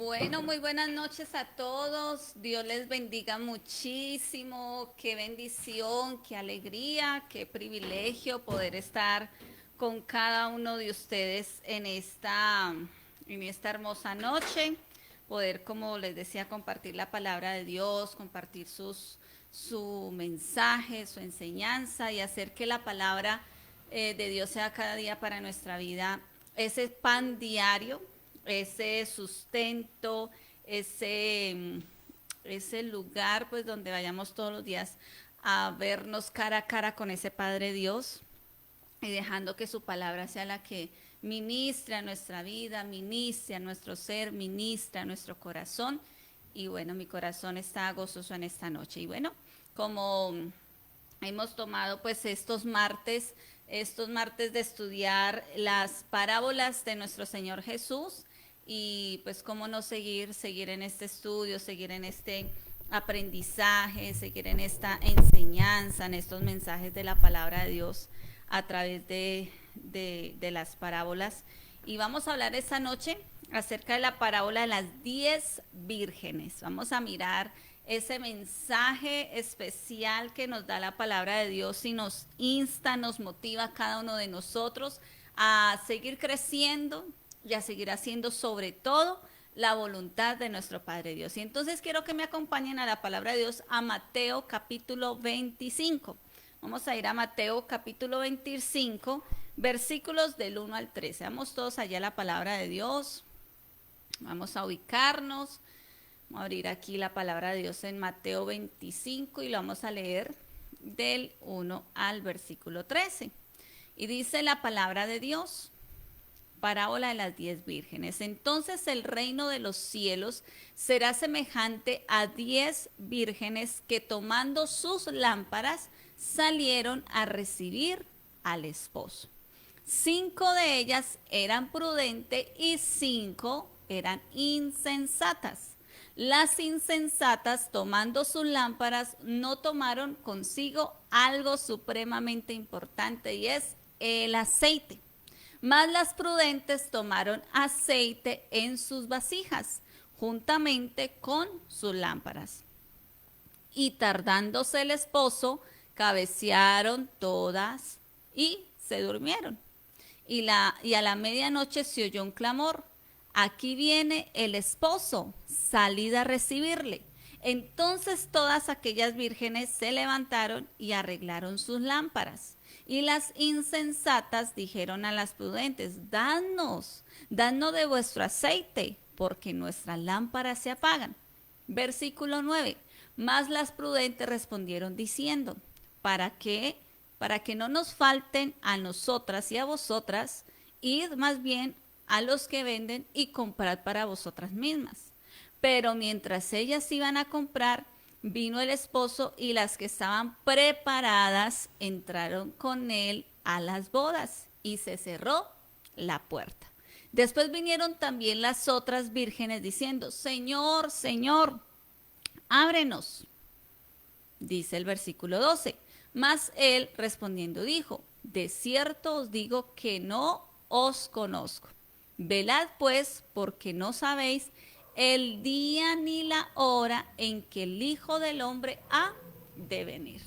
Bueno, muy buenas noches a todos. Dios les bendiga muchísimo. Qué bendición, qué alegría, qué privilegio poder estar con cada uno de ustedes en esta hermosa noche. Poder, como les decía, compartir la palabra de Dios, compartir su mensaje, su enseñanza y hacer que la palabra de Dios sea cada día para nuestra vida ese pan diario, ese sustento, ese lugar pues donde vayamos todos los días a vernos cara a cara con ese Padre Dios y dejando que su palabra sea la que ministre a nuestra vida, ministre a nuestro ser, ministre a nuestro corazón. Y bueno, mi corazón está gozoso en esta noche. Y bueno, como hemos tomado pues estos martes de estudiar las parábolas de nuestro Señor Jesús y pues cómo no seguir en este estudio, seguir en este aprendizaje, seguir en esta enseñanza, en estos mensajes de la palabra de Dios a través de las parábolas. Y vamos a hablar esta noche acerca de la parábola de las 10 vírgenes. Vamos a mirar ese mensaje especial que nos da la palabra de Dios y nos insta, nos motiva a cada uno de nosotros a seguir creciendo y a seguir haciendo sobre todo la voluntad de nuestro Padre Dios. Y entonces quiero que me acompañen a la palabra de Dios a Mateo capítulo 25. Vamos a ir a Mateo capítulo 25, versículos del 1 al 13. Vamos todos allá a la palabra de Dios. Vamos a ubicarnos. Vamos a abrir aquí la palabra de Dios en Mateo 25 y lo vamos a leer del 1 al versículo 13. Y dice la palabra de Dios, parábola de las 10 vírgenes. Entonces el reino de los cielos será semejante a 10 vírgenes que tomando sus lámparas salieron a recibir al esposo. 5 de ellas eran prudentes y 5 eran insensatas. Las insensatas, tomando sus lámparas, no tomaron consigo algo supremamente importante y es el aceite. Mas las prudentes tomaron aceite en sus vasijas, juntamente con sus lámparas. Y tardándose el esposo, cabecearon todas y se durmieron. Y a la medianoche se oyó un clamor: aquí viene el esposo, salid a recibirle. Entonces todas aquellas vírgenes se levantaron y arreglaron sus lámparas. Y las insensatas dijeron a las prudentes: danos de vuestro aceite, porque nuestras lámparas se apagan. Versículo 9. Mas las prudentes respondieron diciendo: ¿para qué? Para que no nos falten a nosotras y a vosotras, id más bien a los que venden y comprad para vosotras mismas. Pero mientras ellas iban a comprar, vino el esposo y las que estaban preparadas entraron con él a las bodas y se cerró la puerta. Después vinieron también las otras vírgenes diciendo: Señor, Señor, ábrenos. Dice el versículo 12. Mas él respondiendo dijo: de cierto os digo que no os conozco. Velad pues, porque no sabéis el día ni la hora en que el Hijo del Hombre ha de venir.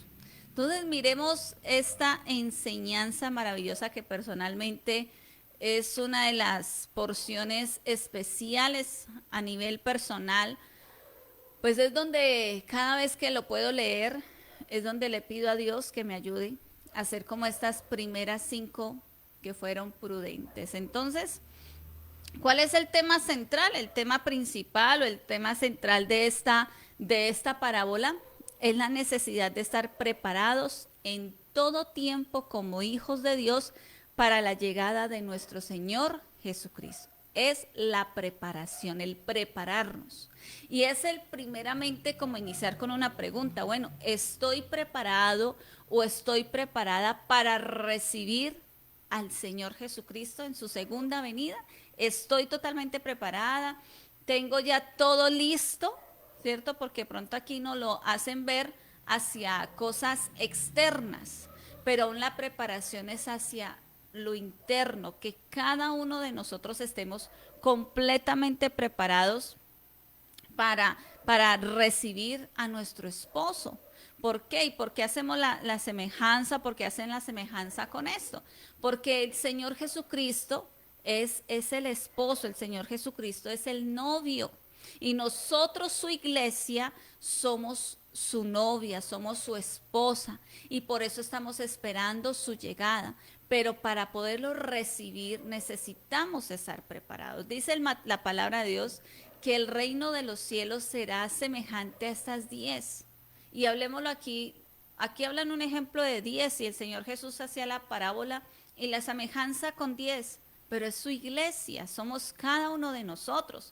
Entonces miremos esta enseñanza maravillosa que personalmente es una de las porciones especiales a nivel personal, pues es donde cada vez que lo puedo leer, es donde le pido a Dios que me ayude a hacer como estas primeras 5 que fueron prudentes. Entonces, ¿cuál es el tema central? El tema principal o el tema central de esta parábola es la necesidad de estar preparados en todo tiempo como hijos de Dios para la llegada de nuestro Señor Jesucristo. Es la preparación, el prepararnos. Y es el primeramente como iniciar con una pregunta. Bueno, ¿estoy preparado o estoy preparada para recibir al Señor Jesucristo en su segunda venida? ¿Estoy totalmente preparada? ¿Tengo ya todo listo? ¿Cierto? Porque pronto aquí nos lo hacen ver hacia cosas externas, pero aún la preparación es hacia lo interno, que cada uno de nosotros estemos completamente preparados para recibir a nuestro esposo. ¿Por qué? ¿Y por qué hacemos la semejanza? ¿Por qué hacen la semejanza con esto? Porque el Señor Jesucristo es el esposo, el Señor Jesucristo es el novio. Y nosotros, su iglesia, somos su novia, somos su esposa. Y por eso estamos esperando su llegada. Pero para poderlo recibir necesitamos estar preparados. Dice la palabra de Dios que el reino de los cielos será semejante a estas 10. Y hablemoslo aquí, aquí hablan un ejemplo de 10 y el Señor Jesús hacía la parábola y la semejanza con 10, pero es su iglesia, somos cada uno de nosotros.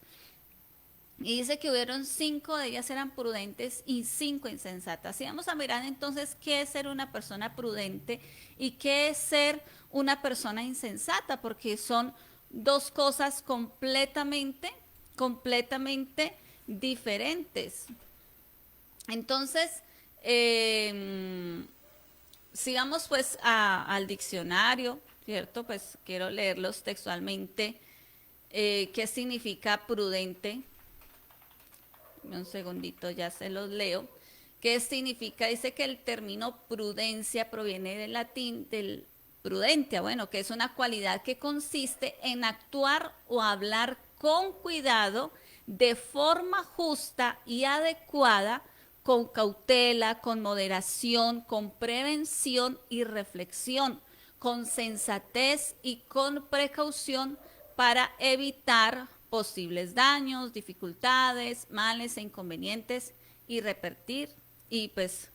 Y dice que hubieron 5 de ellas eran prudentes y 5 insensatas. Y vamos a mirar entonces qué es ser una persona prudente y qué es ser una persona insensata, porque son dos cosas completamente diferentes. Entonces, sigamos pues al diccionario, ¿cierto? Pues quiero leerlos textualmente. ¿Qué significa prudente? Un segundito, ya se los leo. ¿Qué significa? Dice que el término prudencia proviene del latín del prudentia, bueno, que es una cualidad que consiste en actuar o hablar con cuidado, de forma justa y adecuada, con cautela, con moderación, con prevención y reflexión, con sensatez y con precaución para evitar posibles daños, dificultades, males e inconvenientes y repetir y pues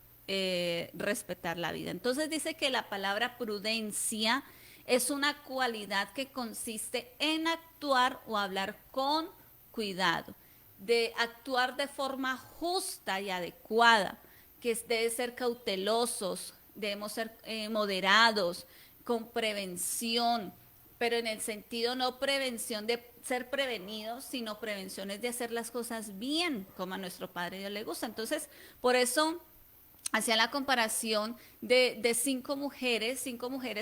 respetar la vida. Entonces dice que la palabra prudencia es una cualidad que consiste en actuar o hablar con cuidado, de actuar de forma justa y adecuada, que debe ser cautelosos, debemos ser moderados, con prevención, pero en el sentido no prevención de ser prevenidos, sino prevenciones de hacer las cosas bien, como a nuestro Padre Dios le gusta. Entonces, por eso hacía la comparación de 5 mujeres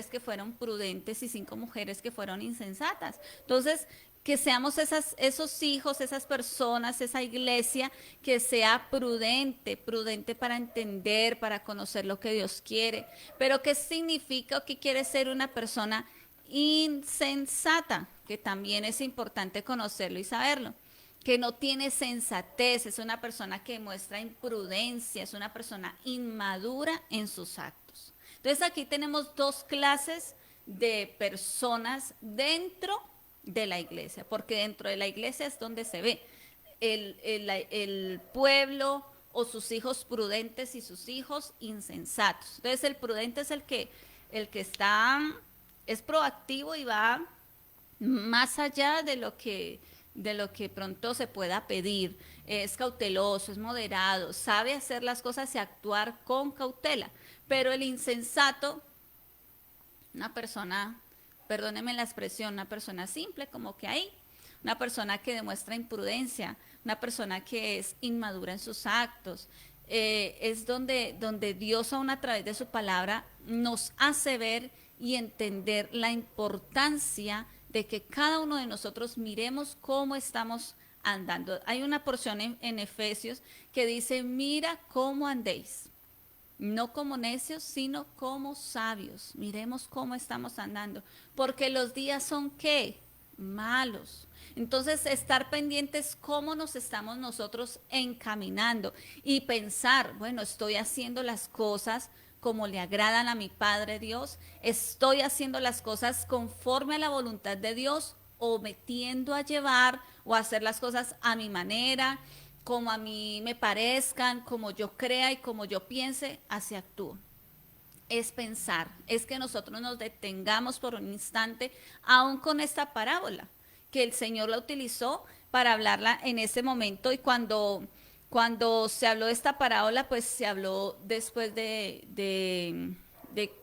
que fueron prudentes y 5 mujeres que fueron insensatas. Entonces, que seamos esos hijos, esas personas, esa iglesia que sea prudente para entender, para conocer lo que Dios quiere. Pero ¿qué significa o qué quiere ser una persona insensata? Que también es importante conocerlo y saberlo. Que no tiene sensatez, es una persona que muestra imprudencia, es una persona inmadura en sus actos. Entonces aquí tenemos 2 clases de personas dentro de la iglesia, porque dentro de la iglesia es donde se ve el pueblo o sus hijos prudentes y sus hijos insensatos. Entonces el prudente es el que es proactivo y va más allá de lo que pronto se pueda pedir, es cauteloso, es moderado, sabe hacer las cosas y actuar con cautela. Pero el insensato, una persona, perdónenme la expresión, una persona simple, como que ahí, una persona que demuestra imprudencia, una persona que es inmadura en sus actos, es donde Dios aún a través de su palabra nos hace ver y entender la importancia de que cada uno de nosotros miremos cómo estamos andando. Hay una porción en Efesios que dice, mira cómo andéis, no como necios, sino como sabios. Miremos cómo estamos andando, porque los días son ¿qué? Malos. Entonces, estar pendientes cómo nos estamos nosotros encaminando y pensar, bueno, estoy haciendo las cosas como le agradan a mi Padre Dios, estoy haciendo las cosas conforme a la voluntad de Dios o me tiendo a llevar o a hacer las cosas a mi manera, como a mí me parezcan, como yo crea y como yo piense, así actúo. Es pensar, es que nosotros nos detengamos por un instante, aún con esta parábola, que el Señor la utilizó para hablarla en ese momento y cuando se habló de esta parábola, pues se habló después de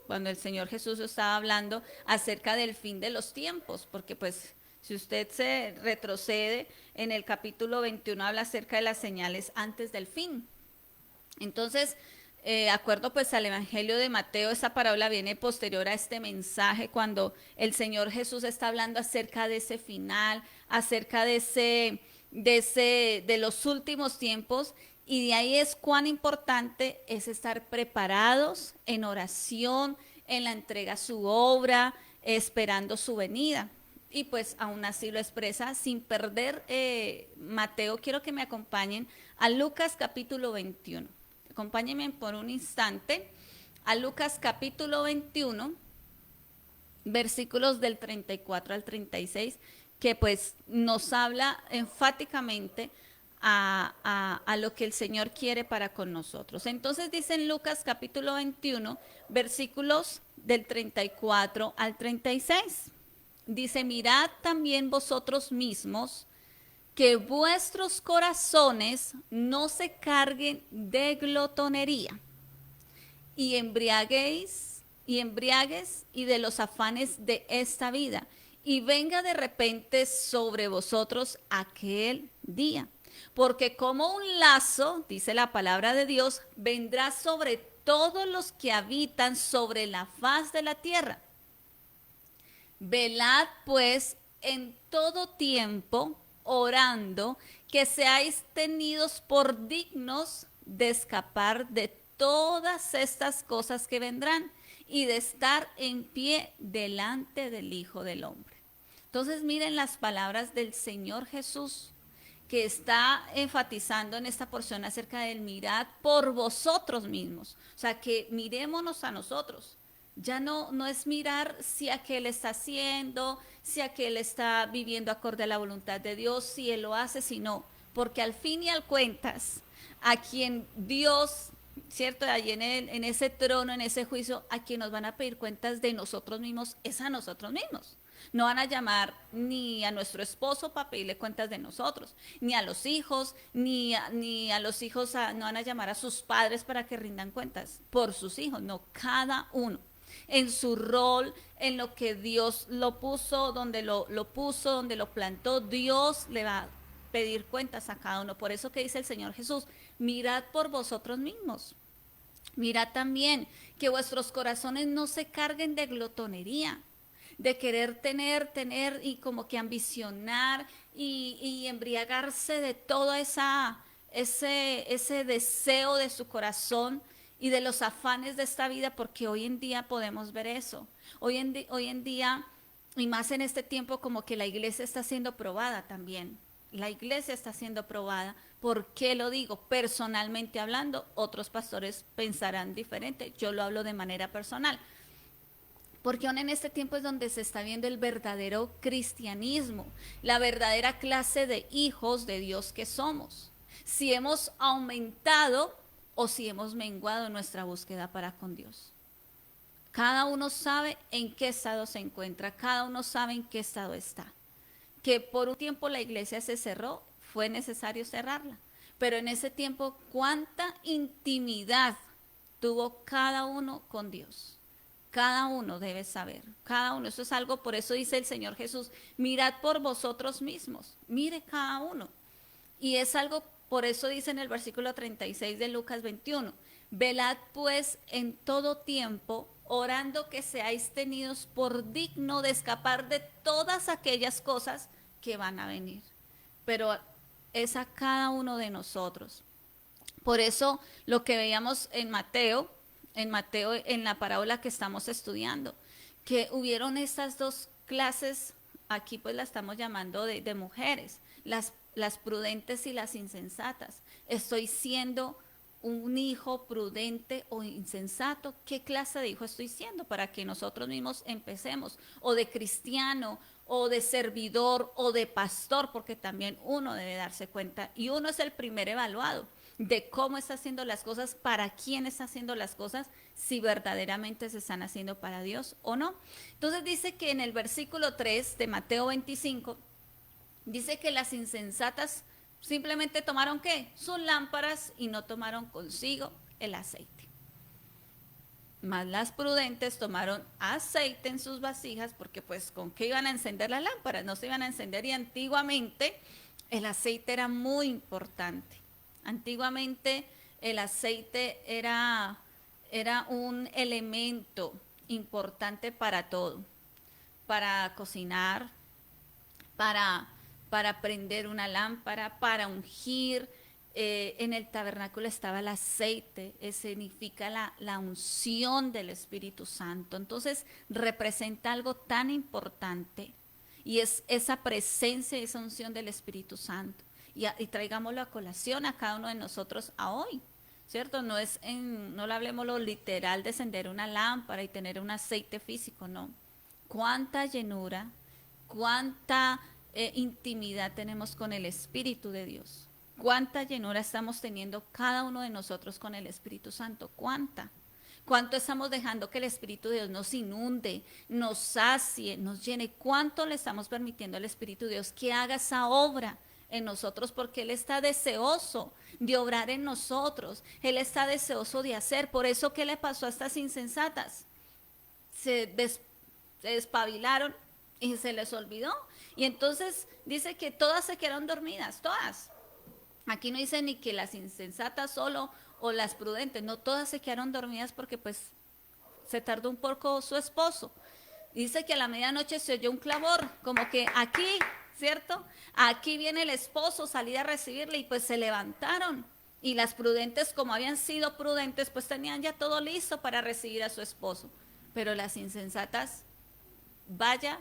cuando el Señor Jesús estaba hablando acerca del fin de los tiempos, porque pues si usted se retrocede en el capítulo 21 habla acerca de las señales antes del fin. Entonces, acuerdo pues al Evangelio de Mateo, esa parábola viene posterior a este mensaje cuando el Señor Jesús está hablando acerca de ese final, acerca de de los últimos tiempos, y de ahí es cuán importante es estar preparados en oración, en la entrega a su obra, esperando su venida. Y pues aún así lo expresa sin perder Mateo. Quiero que me acompañen a Lucas capítulo 21. Acompáñenme por un instante a Lucas capítulo 21, versículos del 34 al 36, que pues nos habla enfáticamente a lo que el Señor quiere para con nosotros. Entonces dice en Lucas capítulo 21, versículos del 34 al 36. Dice, mirad también vosotros mismos que vuestros corazones no se carguen de glotonería y embriagues y de los afanes de esta vida, y venga de repente sobre vosotros aquel día. Porque como un lazo, dice la palabra de Dios, vendrá sobre todos los que habitan sobre la faz de la tierra. Velad pues en todo tiempo, orando, que seáis tenidos por dignos de escapar de todas estas cosas que vendrán y de estar en pie delante del Hijo del Hombre. Entonces miren las palabras del Señor Jesús, que está enfatizando en esta porción acerca del mirad por vosotros mismos. O sea, que mirémonos a nosotros. Ya no es mirar si aquel está haciendo, si aquel está viviendo acorde a la voluntad de Dios, si él lo hace, si no. Porque al fin y al cuentas, a quien Dios, ¿cierto? Allí en ese trono, en ese juicio, a quien nos van a pedir cuentas de nosotros mismos, es a nosotros mismos. No van a llamar ni a nuestro esposo para pedirle cuentas de nosotros, ni a los hijos, ni a los hijos, no van a llamar a sus padres para que rindan cuentas por sus hijos, no, cada uno en su rol, en lo que Dios lo puso, donde lo puso, donde lo plantó, Dios le va a pedir cuentas a cada uno. Por eso que dice el Señor Jesús, mirad por vosotros mismos. Mirad también que vuestros corazones no se carguen de glotonería, de querer tener y como que ambicionar y embriagarse de todo ese deseo de su corazón y de los afanes de esta vida, porque hoy en día podemos ver eso. Hoy en día, y más en este tiempo, como que la iglesia está siendo probada también. La iglesia está siendo probada. ¿Por qué lo digo? Personalmente hablando, otros pastores pensarán diferente. Yo lo hablo de manera personal. Porque aún en este tiempo es donde se está viendo el verdadero cristianismo, la verdadera clase de hijos de Dios que somos. Si hemos aumentado o si hemos menguado en nuestra búsqueda para con Dios. Cada uno sabe en qué estado se encuentra, cada uno sabe en qué estado está. Que por un tiempo la iglesia se cerró, fue necesario cerrarla. Pero en ese tiempo, ¿cuánta intimidad tuvo cada uno con Dios? Cada uno debe saber, cada uno. Eso es algo, por eso dice el Señor Jesús, mirad por vosotros mismos, mire cada uno. Y es algo, por eso dice en el versículo 36 de Lucas 21, velad pues en todo tiempo, orando que seáis tenidos por digno de escapar de todas aquellas cosas que van a venir. Pero es a cada uno de nosotros. Por eso lo que veíamos en Mateo, en la parábola que estamos estudiando, que hubieron estas dos clases, aquí pues la estamos llamando de mujeres, las prudentes y las insensatas. Estoy siendo un hijo prudente o insensato. ¿Qué clase de hijo estoy siendo? Para que nosotros mismos empecemos, o de cristiano, o de servidor, o de pastor, porque también uno debe darse cuenta, y uno es el primer evaluado de cómo está haciendo las cosas, para quién está haciendo las cosas, si verdaderamente se están haciendo para Dios o no. Entonces dice que en el versículo 3 de Mateo 25, dice que las insensatas simplemente tomaron ¿qué? Sus lámparas y no tomaron consigo el aceite. Más las prudentes tomaron aceite en sus vasijas, porque pues con qué iban a encender las lámparas, no se iban a encender, y antiguamente el aceite era muy importante. Antiguamente el aceite era un elemento importante para todo, para cocinar, para para prender una lámpara, para ungir. En el tabernáculo estaba el aceite, significa la unción del Espíritu Santo. Entonces representa algo tan importante y es esa presencia y esa unción del Espíritu Santo. Y traigámoslo a colación a cada uno de nosotros a hoy, ¿cierto? No lo hablemos lo literal de encender una lámpara y tener un aceite físico, no. Cuánta llenura, cuánta intimidad tenemos con el Espíritu de Dios. Cuánta llenura estamos teniendo cada uno de nosotros con el Espíritu Santo. Cuánto estamos dejando que el Espíritu de Dios nos inunde, nos sacie, nos llene. Cuánto le estamos permitiendo al Espíritu de Dios que haga esa obra en nosotros, porque Él está deseoso de obrar en nosotros. Él está deseoso de hacer. Por eso, ¿qué le pasó a estas insensatas? Se despabilaron y se les olvidó. Y entonces dice que todas se quedaron dormidas, todas. Aquí no dice ni que las insensatas solo o las prudentes, no, todas se quedaron dormidas porque pues se tardó un poco su esposo. Dice que a la medianoche se oyó un clamor, como que aquí, ¿cierto? Aquí viene el esposo, salí a recibirle y pues se levantaron. Y las prudentes, como habían sido prudentes, pues tenían ya todo listo para recibir a su esposo. Pero las insensatas, vaya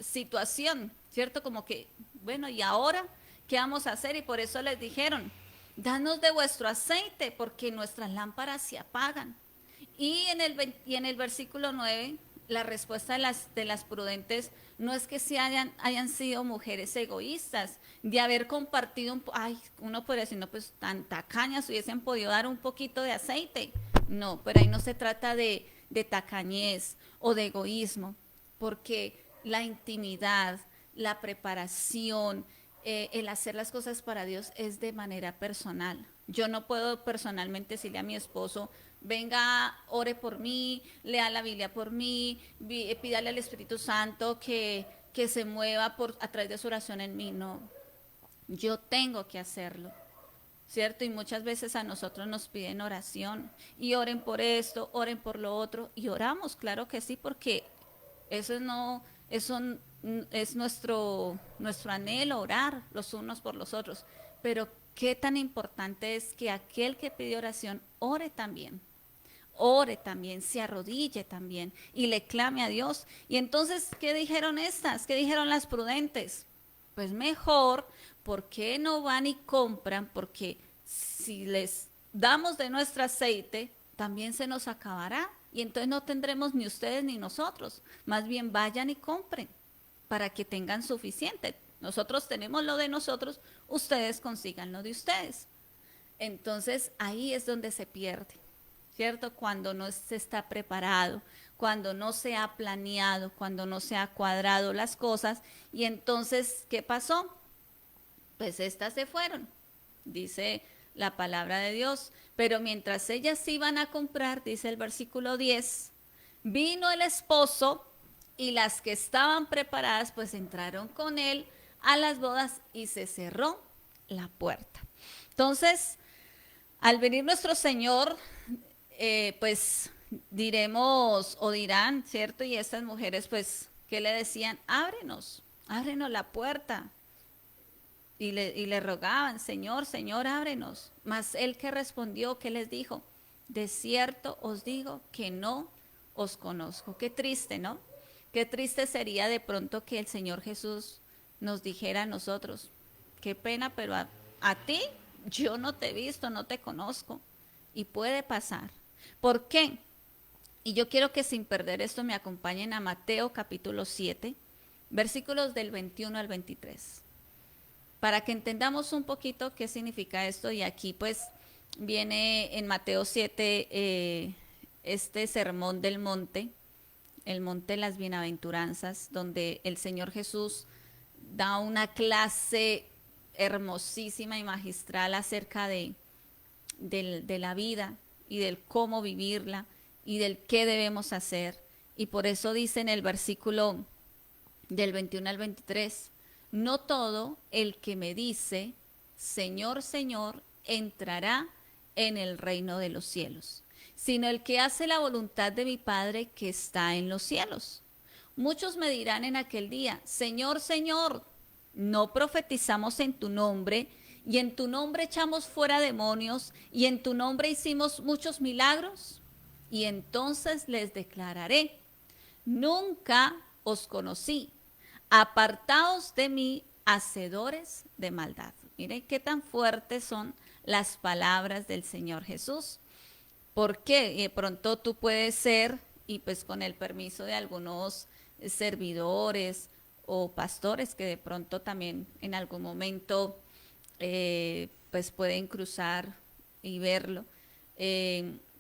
situación, ¿cierto? Como que, bueno, ¿y ahora qué vamos a hacer? Y por eso les dijeron, danos de vuestro aceite, porque nuestras lámparas se apagan. Y en el versículo 9, la respuesta de las prudentes no es que hayan sido mujeres egoístas, de haber compartido, uno podría decir, no, pues tan tacañas, hubiesen podido dar un poquito de aceite. No, pero ahí no se trata de tacañez o de egoísmo, porque la intimidad, la preparación, el hacer las cosas para Dios es de manera personal. Yo no puedo personalmente decirle a mi esposo, venga, ore por mí, lea la Biblia por mí, pídale al Espíritu Santo que se mueva a través de su oración en mí. No, yo tengo que hacerlo, ¿cierto? Y muchas veces a nosotros nos piden oración y oren por esto, oren por lo otro, y oramos, claro que sí, porque eso es nuestro anhelo, orar los unos por los otros. Pero qué tan importante es que aquel que pide oración ore también, se arrodille también y le clame a Dios. Y entonces, ¿qué dijeron estas? ¿Qué dijeron las prudentes? Pues mejor, ¿por qué no van y compran? Porque si les damos de nuestro aceite, también se nos acabará. Y entonces no tendremos ni ustedes ni nosotros. Más bien vayan y compren para que tengan suficiente. Nosotros tenemos lo de nosotros, ustedes consigan lo de ustedes. Entonces ahí es donde se pierde, ¿cierto? Cuando no se está preparado, cuando no se ha planeado, cuando no se ha cuadrado las cosas. Y entonces, ¿qué pasó? Pues estas se fueron, dice la palabra de Dios. Pero mientras ellas iban a comprar, dice el versículo 10, vino el esposo y las que estaban preparadas pues entraron con él a las bodas y se cerró la puerta. Entonces, al venir nuestro Señor, pues diremos o dirán, ¿cierto? Y estas mujeres pues, ¿qué le decían? Ábrenos la puerta. Y le rogaban, Señor, Señor, ábrenos. Mas él que respondió, ¿qué les dijo? De cierto os digo que no os conozco. Qué triste, ¿no? Qué triste sería de pronto que el Señor Jesús nos dijera a nosotros, qué pena, pero a ti yo no te he visto, no te conozco. Y puede pasar. ¿Por qué? Y yo quiero que sin perder esto me acompañen a Mateo capítulo 7, versículos del 21 al 23. Para que entendamos un poquito qué significa esto. Y aquí pues viene en Mateo 7 este sermón del monte, el monte de las bienaventuranzas, donde el Señor Jesús da una clase hermosísima y magistral acerca de la vida y del cómo vivirla y del qué debemos hacer. Y por eso dice en el versículo del 21 al 23, no todo el que me dice, Señor, Señor, entrará en el reino de los cielos, sino el que hace la voluntad de mi Padre que está en los cielos. Muchos me dirán en aquel día, Señor, Señor, no profetizamos en tu nombre, y en tu nombre echamos fuera demonios, y en tu nombre hicimos muchos milagros. Y entonces les declararé, nunca os conocí, apartaos de mí, hacedores de maldad. Miren qué tan fuertes son las palabras del Señor Jesús. Porque de pronto tú puedes ser, y pues con el permiso de algunos servidores o pastores que de pronto también en algún momento pues pueden cruzar y verlo.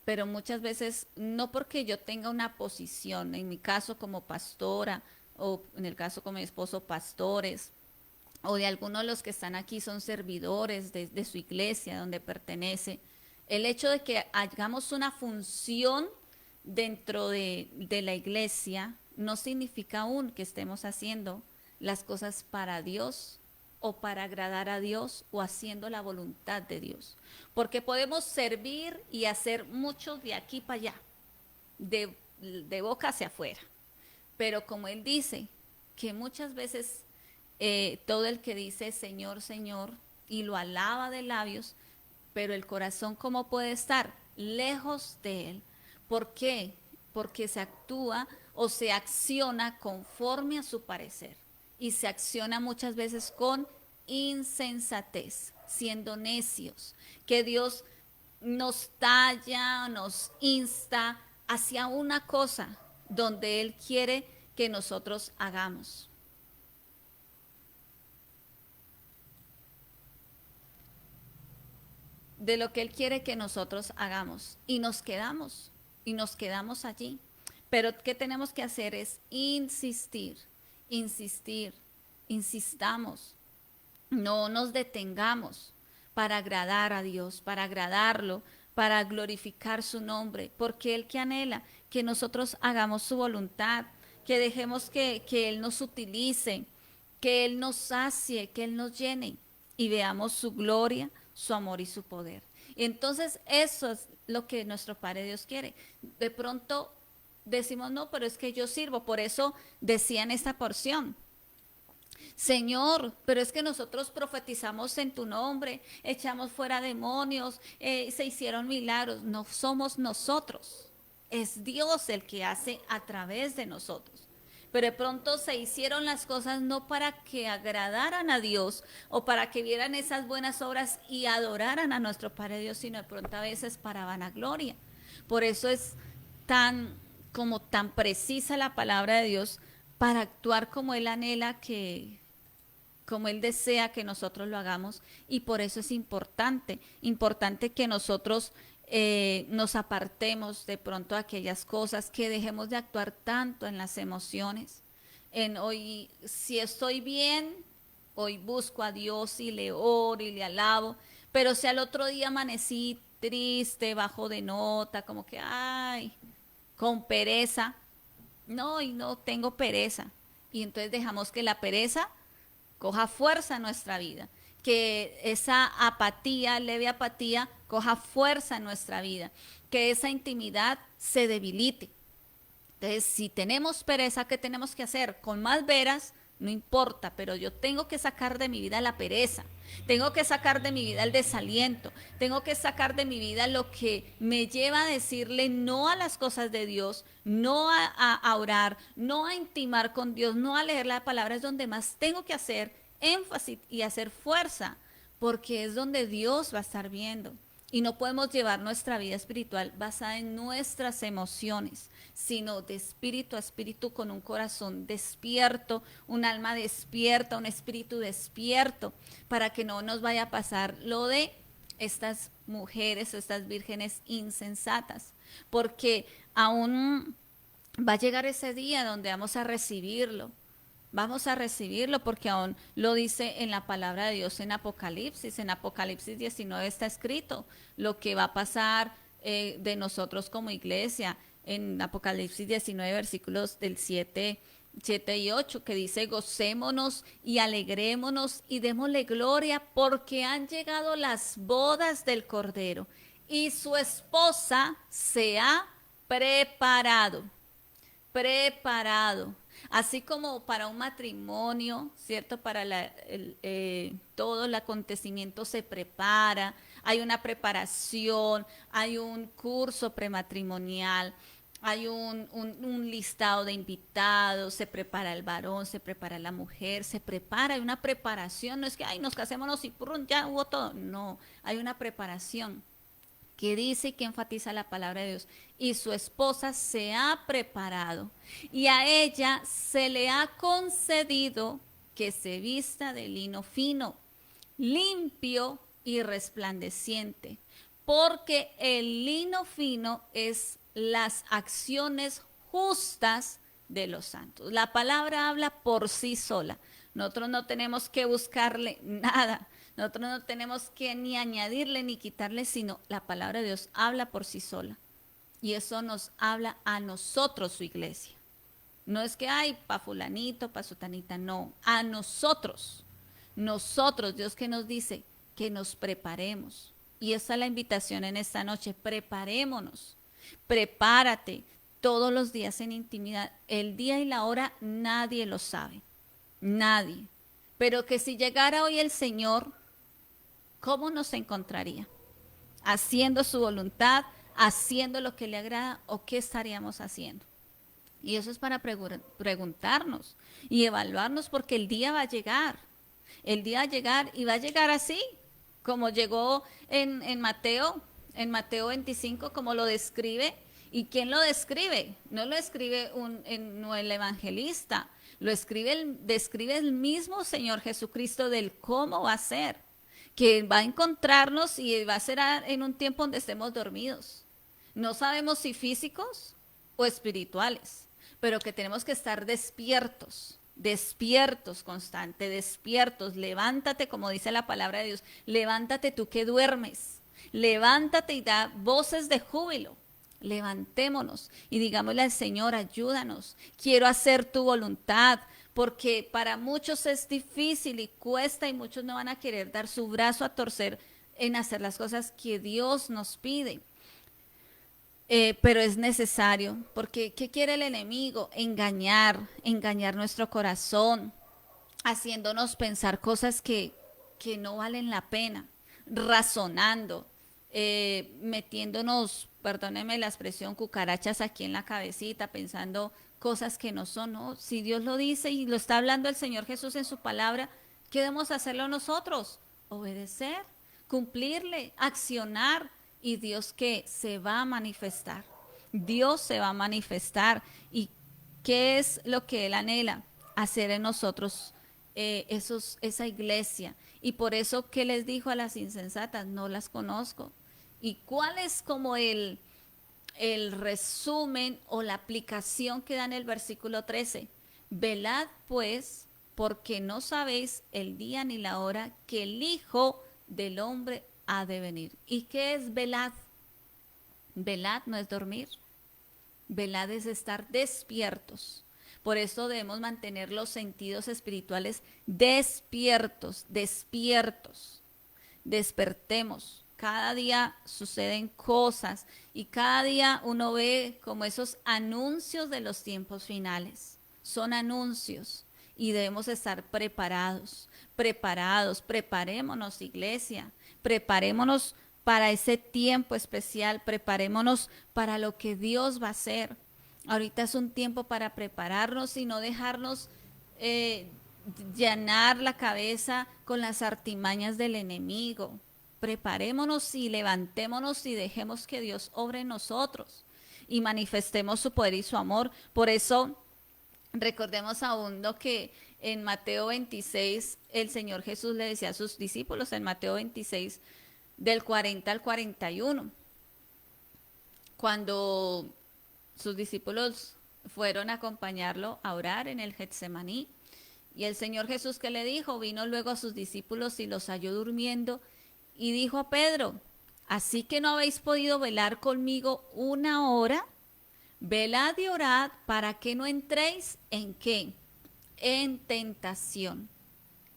Pero muchas veces no porque yo tenga una posición, en mi caso como pastora o en el caso con mi esposo pastores, o de algunos de los que están aquí son servidores de su iglesia donde pertenece, el hecho de que hagamos una función dentro de la iglesia no significa aún que estemos haciendo las cosas para Dios o para agradar a Dios o haciendo la voluntad de Dios. Porque podemos servir y hacer muchos de aquí para allá, de boca hacia afuera. Pero como Él dice, que muchas veces todo el que dice Señor, Señor, y lo alaba de labios, pero el corazón, ¿cómo puede estar? Lejos de Él. ¿Por qué? Porque se actúa o se acciona conforme a su parecer. Y se acciona muchas veces con insensatez, siendo necios. Que Dios nos talla, nos insta hacia una cosa donde Él quiere que nosotros hagamos. De lo que Él quiere que nosotros hagamos. Y nos quedamos allí. Pero ¿qué tenemos que hacer? Es insistir, insistir, insistamos. No nos detengamos para agradar a Dios, para agradarlo, para glorificar su nombre, porque Él que anhela que nosotros hagamos su voluntad, que dejemos que Él nos utilice, que Él nos sacie, que Él nos llene y veamos su gloria, su amor y su poder. Y entonces eso es lo que nuestro Padre Dios quiere. De pronto decimos, no, pero es que yo sirvo, por eso decía en esta porción, Señor, pero es que nosotros profetizamos en tu nombre, echamos fuera demonios, se hicieron milagros. No somos nosotros, es Dios el que hace a través de nosotros. Pero de pronto se hicieron las cosas no para que agradaran a Dios o para que vieran esas buenas obras y adoraran a nuestro Padre Dios, sino de pronto a veces para vanagloria. Por eso es tan como tan precisa la palabra de Dios para actuar como Él anhela como Él desea que nosotros lo hagamos, y por eso es importante que nosotros nos apartemos de pronto de aquellas cosas, que dejemos de actuar tanto en las emociones. En hoy, si estoy bien, hoy busco a Dios y le oro y le alabo, pero si al otro día amanecí triste, bajo de nota, como que, ay, con pereza, no, y no tengo pereza. Y entonces dejamos que la pereza coja fuerza en nuestra vida, que esa apatía, leve apatía, coja fuerza en nuestra vida, que esa intimidad se debilite. Entonces, si tenemos pereza, ¿qué tenemos que hacer? Con más veras, no importa, pero yo tengo que sacar de mi vida la pereza, tengo que sacar de mi vida el desaliento, tengo que sacar de mi vida lo que me lleva a decirle no a las cosas de Dios, no a orar, no a intimar con Dios, no a leer la palabra. Es donde más tengo que hacer énfasis y hacer fuerza, porque es donde Dios va a estar viendo. Y no podemos llevar nuestra vida espiritual basada en nuestras emociones, sino de espíritu a espíritu, con un corazón despierto, un alma despierta, un espíritu despierto, para que no nos vaya a pasar lo de estas mujeres, estas vírgenes insensatas, porque aún va a llegar ese día donde vamos a recibirlo. Vamos a recibirlo porque aún lo dice en la palabra de Dios en Apocalipsis. En Apocalipsis 19 está escrito lo que va a pasar de nosotros como iglesia. En Apocalipsis 19, versículos del 7 y 8, que dice: gocémonos y alegrémonos y démosle gloria, porque han llegado las bodas del Cordero y su esposa se ha preparado. Así como para un matrimonio, ¿cierto? Para todo el acontecimiento se prepara, hay una preparación, hay un curso prematrimonial, hay un listado de invitados, se prepara el varón, se prepara la mujer, se prepara, hay una preparación, no es que, ay, nos casémonos y ¡prum! Ya hubo todo, no, hay una preparación que dice y que enfatiza la palabra de Dios. Y su esposa se ha preparado y a ella se le ha concedido que se vista de lino fino, limpio y resplandeciente, porque el lino fino es las acciones justas de los santos. La palabra habla por sí sola. Nosotros no tenemos que buscarle nada. Nosotros no tenemos que ni añadirle ni quitarle, sino la palabra de Dios habla por sí sola. Y eso nos habla a nosotros, su iglesia. No es que hay pa' fulanito, pa' sutanita, no. A nosotros. Nosotros, Dios que nos dice que nos preparemos. Y esa es la invitación en esta noche. Preparémonos. Prepárate todos los días en intimidad. El día y la hora nadie lo sabe. Nadie. Pero que si llegara hoy el Señor, ¿cómo nos encontraría? ¿Haciendo su voluntad? ¿Haciendo lo que le agrada? ¿O qué estaríamos haciendo? Y eso es para preguntarnos y evaluarnos porque el día va a llegar. El día va a llegar y va a llegar así, como llegó en Mateo 25, como lo describe. ¿Y quién lo describe? No lo escribe no el evangelista, describe el mismo Señor Jesucristo del cómo va a ser, que va a encontrarnos y va a ser en un tiempo donde estemos dormidos. No sabemos si físicos o espirituales, pero que tenemos que estar despiertos, despiertos constante, despiertos. Levántate, como dice la palabra de Dios, levántate tú que duermes, levántate y da voces de júbilo. Levantémonos y digámosle al Señor, ayúdanos, quiero hacer tu voluntad, porque para muchos es difícil y cuesta y muchos no van a querer dar su brazo a torcer en hacer las cosas que Dios nos pide. Pero es necesario, porque ¿qué quiere el enemigo? Engañar nuestro corazón, haciéndonos pensar cosas que no valen la pena, razonando, metiéndonos, perdónenme la expresión, cucarachas aquí en la cabecita, pensando cosas que no son, ¿no? Si Dios lo dice y lo está hablando el Señor Jesús en su palabra, ¿qué debemos hacerlo nosotros? Obedecer, cumplirle, accionar, y Dios que se va a manifestar. Dios se va a manifestar. ¿Y qué es lo que Él anhela? Hacer en nosotros esa iglesia. Y por eso, ¿qué les dijo a las insensatas? No las conozco. ¿Y cuál es como el resumen o la aplicación que da en el versículo 13? Velad pues, porque no sabéis el día ni la hora que el Hijo del Hombre ha de venir. ¿Y qué es velad? Velad no es dormir. Velad es estar despiertos. Por eso debemos mantener los sentidos espirituales despiertos, despiertos. Despertemos. Cada día suceden cosas y cada día uno ve como esos anuncios de los tiempos finales. Son anuncios y debemos estar preparados, preparados. Preparémonos, iglesia, preparémonos para ese tiempo especial, preparémonos para lo que Dios va a hacer. Ahorita es un tiempo para prepararnos y no dejarnos llenar la cabeza con las artimañas del enemigo. Preparémonos y levantémonos y dejemos que Dios obre en nosotros y manifestemos su poder y su amor. Por eso, recordemos aún lo que en Mateo 26 el Señor Jesús le decía a sus discípulos, en Mateo 26, del 40 al 41, cuando sus discípulos fueron a acompañarlo a orar en el Getsemaní. Y el Señor Jesús, ¿qué le dijo? Vino luego a sus discípulos y los halló durmiendo y dijo a Pedro, ¿así que no habéis podido velar conmigo una hora? Velad y orad para que no entréis en ¿qué? En tentación.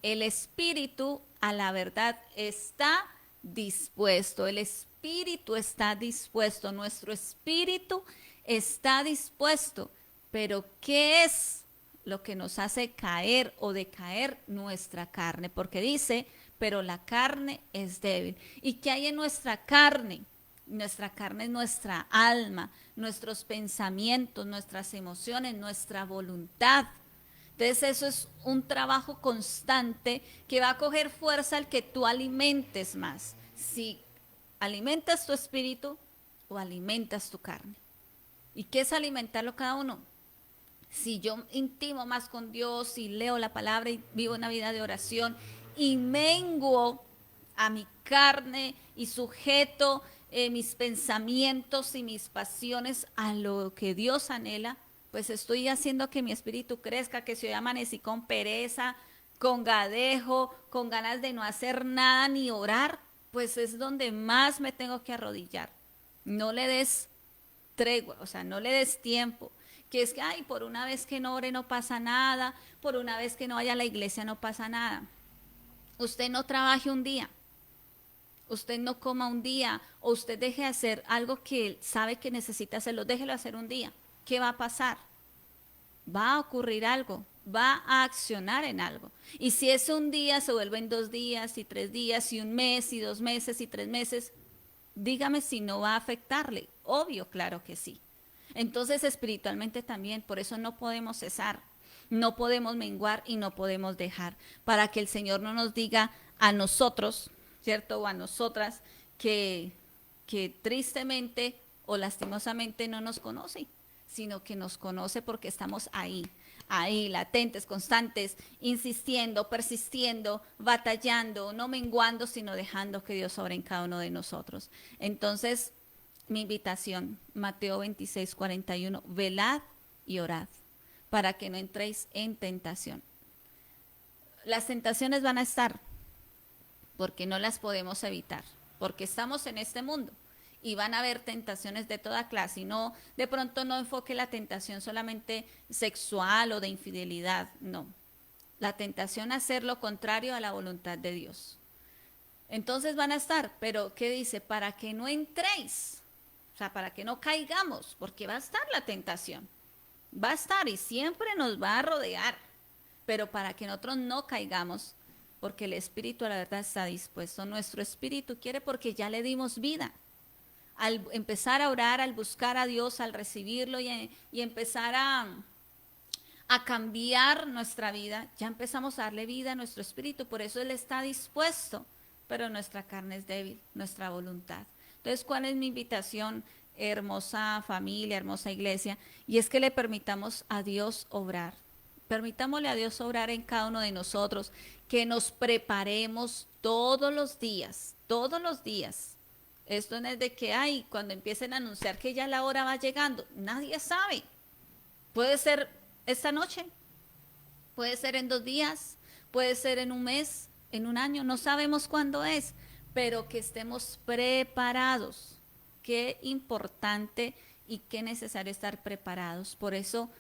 El espíritu a la verdad está dispuesto, el espíritu está dispuesto, nuestro espíritu está dispuesto, pero ¿qué es lo que nos hace caer o decaer nuestra carne, porque dice, pero la carne es débil. ¿Y qué hay en nuestra carne? Nuestra carne es nuestra alma, nuestros pensamientos, nuestras emociones, nuestra voluntad. Entonces eso es un trabajo constante que va a coger fuerza al que tú alimentes más. Si alimentas tu espíritu o alimentas tu carne. ¿Y qué es alimentarlo cada uno? Si yo intimo más con Dios y leo la palabra y vivo una vida de oración y menguo a mi carne y sujeto mis pensamientos y mis pasiones a lo que Dios anhela, pues estoy haciendo que mi espíritu crezca, que si hoy amanecí con pereza, con gadejo, con ganas de no hacer nada ni orar, pues es donde más me tengo que arrodillar. No le des tregua, o sea, no le des tiempo. Que es que, ay, por una vez que no ore no pasa nada, por una vez que no vaya a la iglesia no pasa nada. Usted no trabaje un día, usted no coma un día, o usted deje de hacer algo que sabe que necesita hacerlo, déjelo hacer un día. ¿Qué va a pasar? Va a ocurrir algo, va a accionar en algo. Y si es un día, se vuelve en 2 días y 3 días y un mes y 2 meses y 3 meses, dígame si no va a afectarle. Obvio, claro que sí. Entonces espiritualmente también, por eso no podemos cesar, no podemos menguar y no podemos dejar, para que el Señor no nos diga a nosotros, ¿cierto? O a nosotras que tristemente o lastimosamente no nos conoce, sino que nos conoce porque estamos ahí, latentes, constantes, insistiendo, persistiendo, batallando, no menguando, sino dejando que Dios obre en cada uno de nosotros. Entonces, mi invitación, Mateo 26, 41, velad y orad para que no entréis en tentación. Las tentaciones van a estar porque no las podemos evitar, porque estamos en este mundo y van a haber tentaciones de toda clase y no, de pronto no enfoque la tentación solamente sexual o de infidelidad, no. La tentación a hacer lo contrario a la voluntad de Dios. Entonces van a estar, pero ¿qué dice? Para que no entréis. O sea, para que no caigamos, porque va a estar la tentación. Va a estar y siempre nos va a rodear. Pero para que nosotros no caigamos, porque el espíritu a la verdad está dispuesto. Nuestro espíritu quiere porque ya le dimos vida. Al empezar a orar, al buscar a Dios, al recibirlo y empezar a cambiar nuestra vida, ya empezamos a darle vida a nuestro espíritu. Por eso Él está dispuesto, pero nuestra carne es débil, nuestra voluntad. Entonces, ¿cuál es mi invitación, hermosa familia, hermosa iglesia? Y es que le permitamos a Dios obrar. Permitámosle a Dios obrar en cada uno de nosotros, que nos preparemos todos los días, todos los días. Esto no es de que, ay, cuando empiecen a anunciar que ya la hora va llegando, nadie sabe. Puede ser esta noche, puede ser en 2 días, puede ser en un mes, en un año, no sabemos cuándo es, pero que estemos preparados. Qué importante y qué necesario estar preparados. Por eso,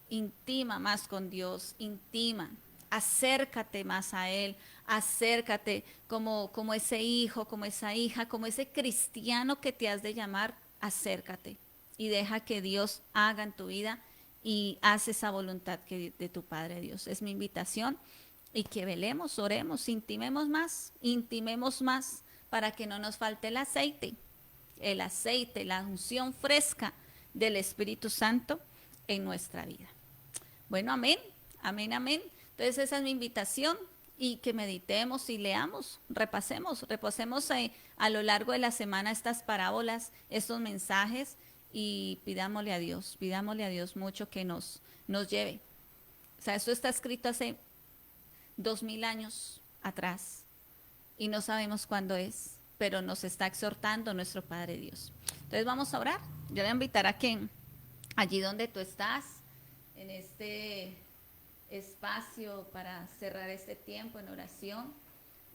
intima más con Dios, intima, acércate más a Él, acércate como ese hijo, como esa hija, como ese cristiano que te has de llamar, acércate y deja que Dios haga en tu vida y haz esa voluntad de tu Padre Dios. Es mi invitación. Y que velemos, oremos, intimemos más para que no nos falte el aceite, la unción fresca del Espíritu Santo en nuestra vida. Bueno, amén, amén, amén. Entonces esa es mi invitación y que meditemos y leamos, repasemos a lo largo de la semana estas parábolas, estos mensajes y pidámosle a Dios mucho que nos lleve. O sea, esto está escrito hace 2000 años atrás y no sabemos cuándo es, pero nos está exhortando nuestro Padre Dios. Entonces vamos a orar. Yo le voy a invitar a que allí donde tú estás, en este espacio para cerrar este tiempo en oración,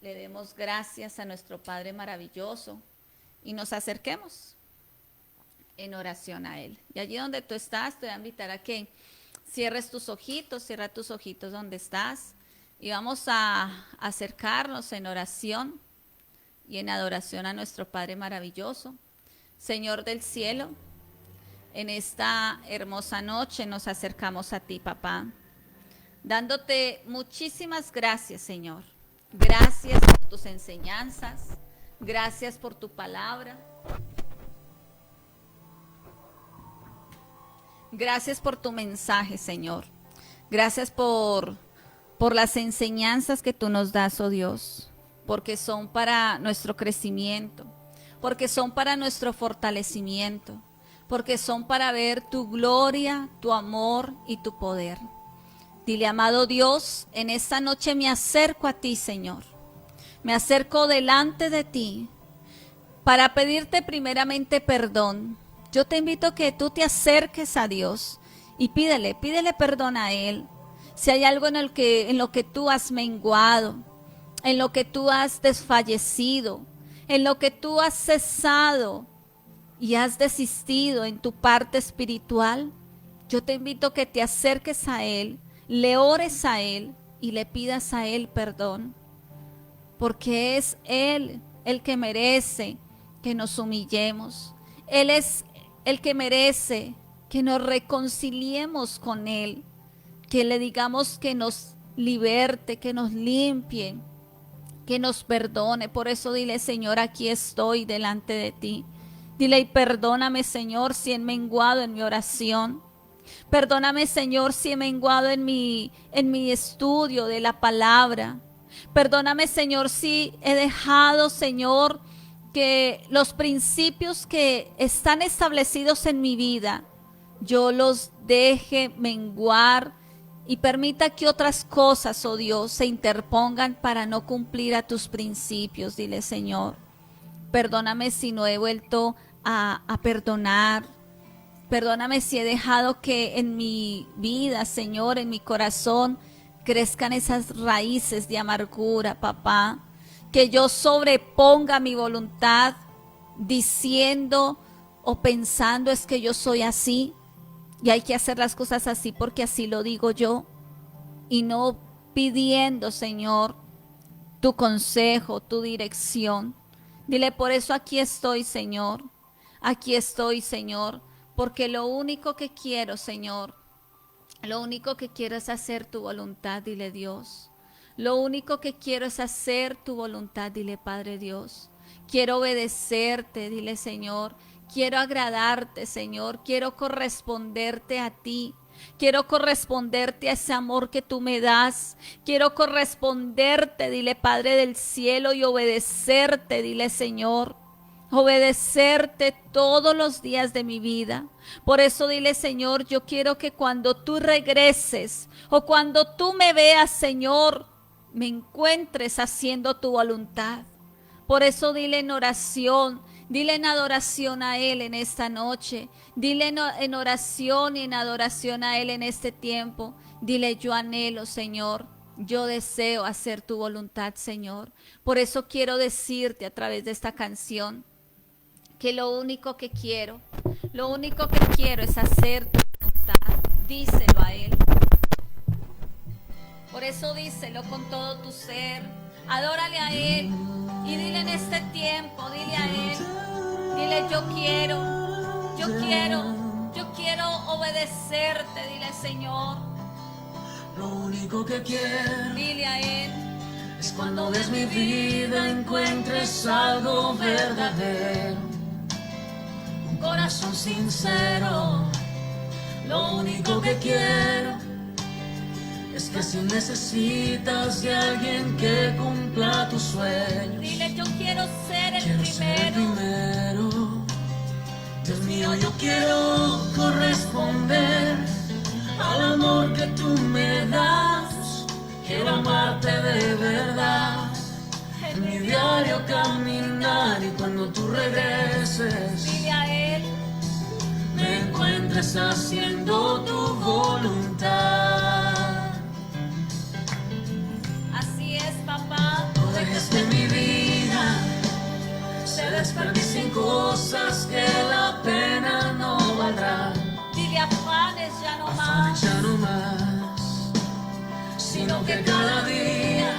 le demos gracias a nuestro Padre maravilloso y nos acerquemos en oración a Él. Y allí donde tú estás, te voy a invitar a que cierra tus ojitos donde estás. Y vamos a acercarnos en oración y en adoración a nuestro Padre maravilloso. Señor del cielo, en esta hermosa noche nos acercamos a ti, papá. dándote muchísimas gracias, Señor. Gracias por tus enseñanzas, gracias por tu palabra. Gracias por tu mensaje, Señor. Gracias por las enseñanzas que tú nos das, oh Dios, porque son para nuestro crecimiento, porque son para nuestro fortalecimiento, porque son para ver tu gloria, tu amor y tu poder. Dile, amado Dios, en esta noche me acerco a ti, Señor. Me acerco delante de ti para pedirte primeramente perdón. Yo te invito a que tú te acerques a Dios y pídele perdón a Él. Si hay algo en lo que tú has menguado, en lo que tú has desfallecido, en lo que tú has cesado y has desistido en tu parte espiritual, yo te invito a que te acerques a Él, le ores a Él y le pidas a Él perdón, porque es Él el que merece que nos humillemos. Él es el que merece que nos reconciliemos con Él, que le digamos que nos liberte, que nos limpie, que nos perdone. Por eso dile, Señor, aquí estoy delante de ti. Dile, y perdóname, Señor, si he menguado en mi oración. Perdóname, Señor, si he menguado en mi estudio de la palabra. Perdóname, Señor, si he dejado, Señor, que los principios que están establecidos en mi vida, yo los deje menguar y permita que otras cosas, oh Dios, se interpongan para no cumplir a tus principios. Dile, Señor, perdóname si no he vuelto a perdonar. Perdóname si he dejado que en mi vida, Señor, en mi corazón, crezcan esas raíces de amargura, papá. Que yo sobreponga mi voluntad diciendo o pensando es que yo soy así y hay que hacer las cosas así porque así lo digo yo, y no pidiendo, Señor, tu consejo, tu dirección. Dile, por eso aquí estoy, Señor. Aquí estoy, Señor, porque lo único que quiero, Señor, lo único que quiero es hacer tu voluntad. Dile, Dios. Lo único que quiero es hacer tu voluntad. Dile, Padre Dios. Quiero obedecerte. Dile, Señor. Quiero agradarte, Señor. Quiero corresponderte a ti. Quiero corresponderte a ese amor que tú me das. Quiero corresponderte, dile, Padre del cielo, y obedecerte, dile, Señor. Obedecerte todos los días de mi vida. Por eso dile, Señor, yo quiero que cuando tú regreses o cuando tú me veas, Señor, me encuentres haciendo tu voluntad. Por eso dile en oración, dile en adoración a Él en esta noche. Dile en oración y en adoración a Él en este tiempo. Dile, yo anhelo, Señor. Yo deseo hacer tu voluntad, Señor. Por eso quiero decirte a través de esta canción que lo único que quiero es hacer tu voluntad. Díselo a Él. Por eso díselo con todo tu ser. Adórale a Él y dile en este tiempo, dile a Él, dile, yo quiero obedecerte, dile, Señor. Lo único que quiero, dile a Él, es cuando ves mi vida encuentres algo verdadero, un corazón sincero. Lo único que quiero es que si necesitas de alguien que cumpla tus sueños, dile, yo quiero ser el primero. Dios mío, yo quiero corresponder al amor que tú me das. Quiero amarte de verdad, en mi diario caminar, y cuando tú regreses, dile a Él, me encuentres haciendo tu voluntad. Así es, papá. No dejes que mi vida se desperdicien cosas que la pena no valdrá. Dile, afanes ya no más, Ya no más, sino que cada día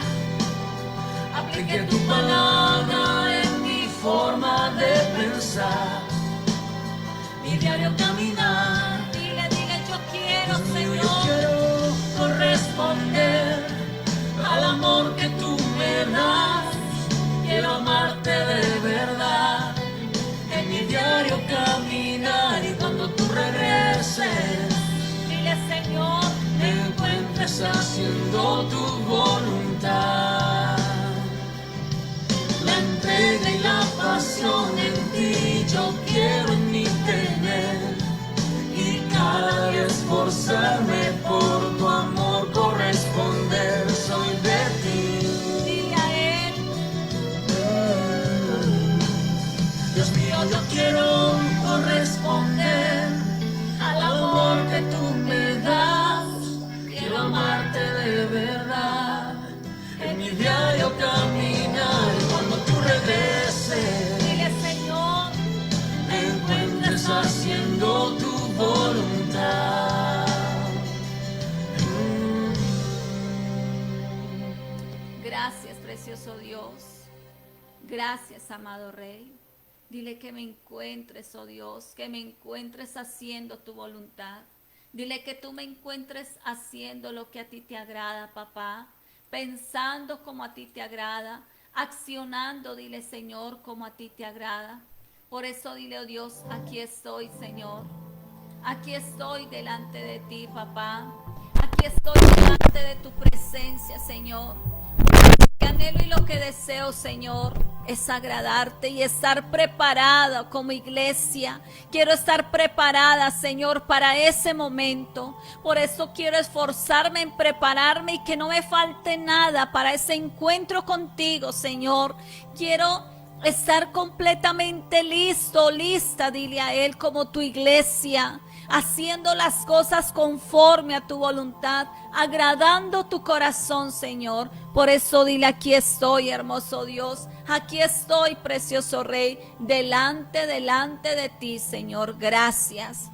aplique tu palabra en mi forma de pensar, mi diario caminar. Dile, yo quiero, Dios mío, Señor. yo quiero corresponder yo quiero corresponder al amor que tú me das. Quiero amarte de verdad, en mi diario caminar. Cuando tú regreses, Dile, Señor, me encuentres haciendo tu voluntad. gracias, precioso Dios. Gracias, amado Rey. Dile que me encuentres, oh Dios, que me encuentres haciendo tu voluntad. Dile que tú me encuentres haciendo lo que a ti te agrada, papá. Pensando como a ti te agrada. Accionando, dile, Señor, como a ti te agrada. Por eso dile, oh Dios, aquí estoy, Señor. Aquí estoy delante de ti, papá. Aquí estoy delante de tu presencia, Señor. Lo que anhelo y lo que deseo, Señor, es agradarte y estar preparada como iglesia. Quiero estar preparada, Señor, para ese momento. Por eso quiero esforzarme en prepararme y que no me falte nada para ese encuentro contigo, Señor. Quiero estar completamente listo, lista, dile a Él, como tu iglesia, haciendo las cosas conforme a tu voluntad, agradando tu corazón, Señor. Por eso dile, aquí estoy, hermoso Dios, aquí estoy, precioso Rey, delante de ti, Señor. Gracias.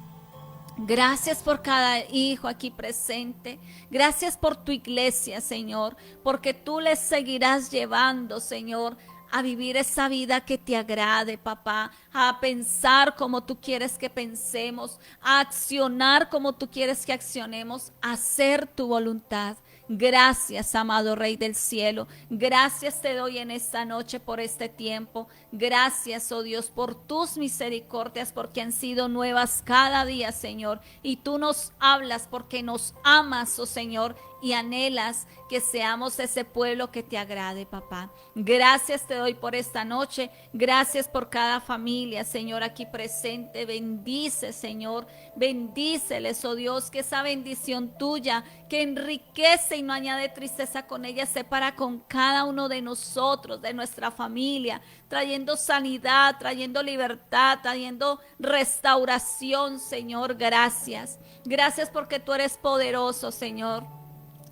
Gracias por cada hijo aquí presente. Gracias por tu iglesia, Señor, porque tú les seguirás llevando, Señor, a vivir esa vida que te agrade, papá, a pensar como tú quieres que pensemos, a accionar como tú quieres que accionemos, a hacer tu voluntad. Gracias, amado Rey del cielo. Gracias te doy en esta noche por este tiempo. Gracias, oh Dios, por tus misericordias, porque han sido nuevas cada día, Señor. Y tú nos hablas porque nos amas, oh Señor, y anhelas que seamos ese pueblo que te agrade, papá. Gracias te doy por esta noche. Gracias por cada familia, Señor, aquí presente. Bendice, Señor. Bendíceles, oh Dios, que esa bendición tuya que enriquece y no añade tristeza con ella, se para con cada uno de nosotros, de nuestra familia, trayendo sanidad, trayendo libertad, trayendo restauración, Señor. Gracias. Gracias porque tú eres poderoso, Señor.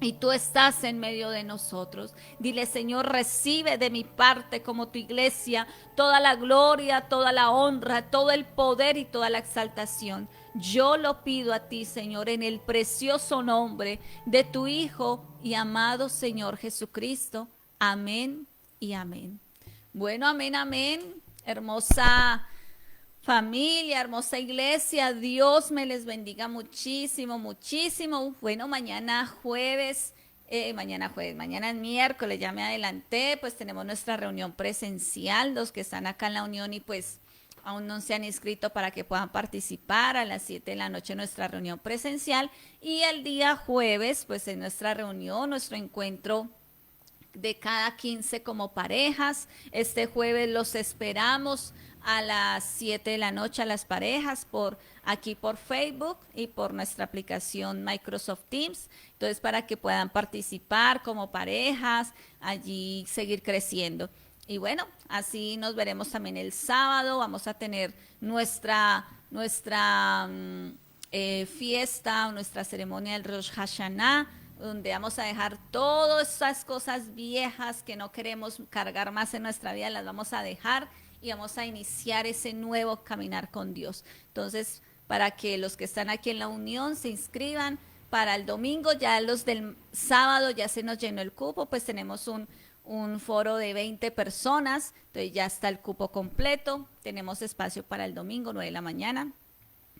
Y tú estás en medio de nosotros. Dile, Señor, recibe de mi parte como tu iglesia toda la gloria, toda la honra, todo el poder y toda la exaltación. Yo lo pido a ti, Señor, en el precioso nombre de tu Hijo y amado Señor Jesucristo. Amén y amén. Bueno, amén, amén. Hermosa familia, hermosa iglesia, Dios me les bendiga muchísimo, muchísimo. Bueno, mañana es miércoles, ya me adelanté, pues tenemos nuestra reunión presencial, los que están acá en la unión y pues aún no se han inscrito para que puedan participar a las 7 de la noche nuestra reunión presencial, y el día jueves pues en nuestra reunión, nuestro encuentro de cada 15 como parejas. Este jueves los esperamos a las 7 de la noche a las parejas aquí por Facebook y por nuestra aplicación Microsoft Teams. Entonces, para que puedan participar como parejas, allí seguir creciendo. Y bueno, así nos veremos también el sábado. Vamos a tener nuestra fiesta, nuestra ceremonia del Rosh Hashanah, donde vamos a dejar todas esas cosas viejas que no queremos cargar más en nuestra vida, las vamos a dejar y vamos a iniciar ese nuevo caminar con Dios. Entonces, para que los que están aquí en la unión se inscriban para el domingo, ya los del sábado ya se nos llenó el cupo, pues tenemos un foro de 20 personas, entonces ya está el cupo completo, tenemos espacio para el domingo, 9 de la mañana.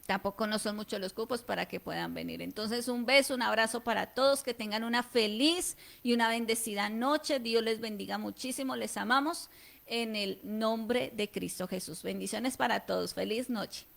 Tampoco no son muchos los cupos para que puedan venir. Entonces, un beso, un abrazo para todos, que tengan una feliz y una bendecida noche. Dios les bendiga muchísimo, les amamos en el nombre de Cristo Jesús. Bendiciones para todos, feliz noche.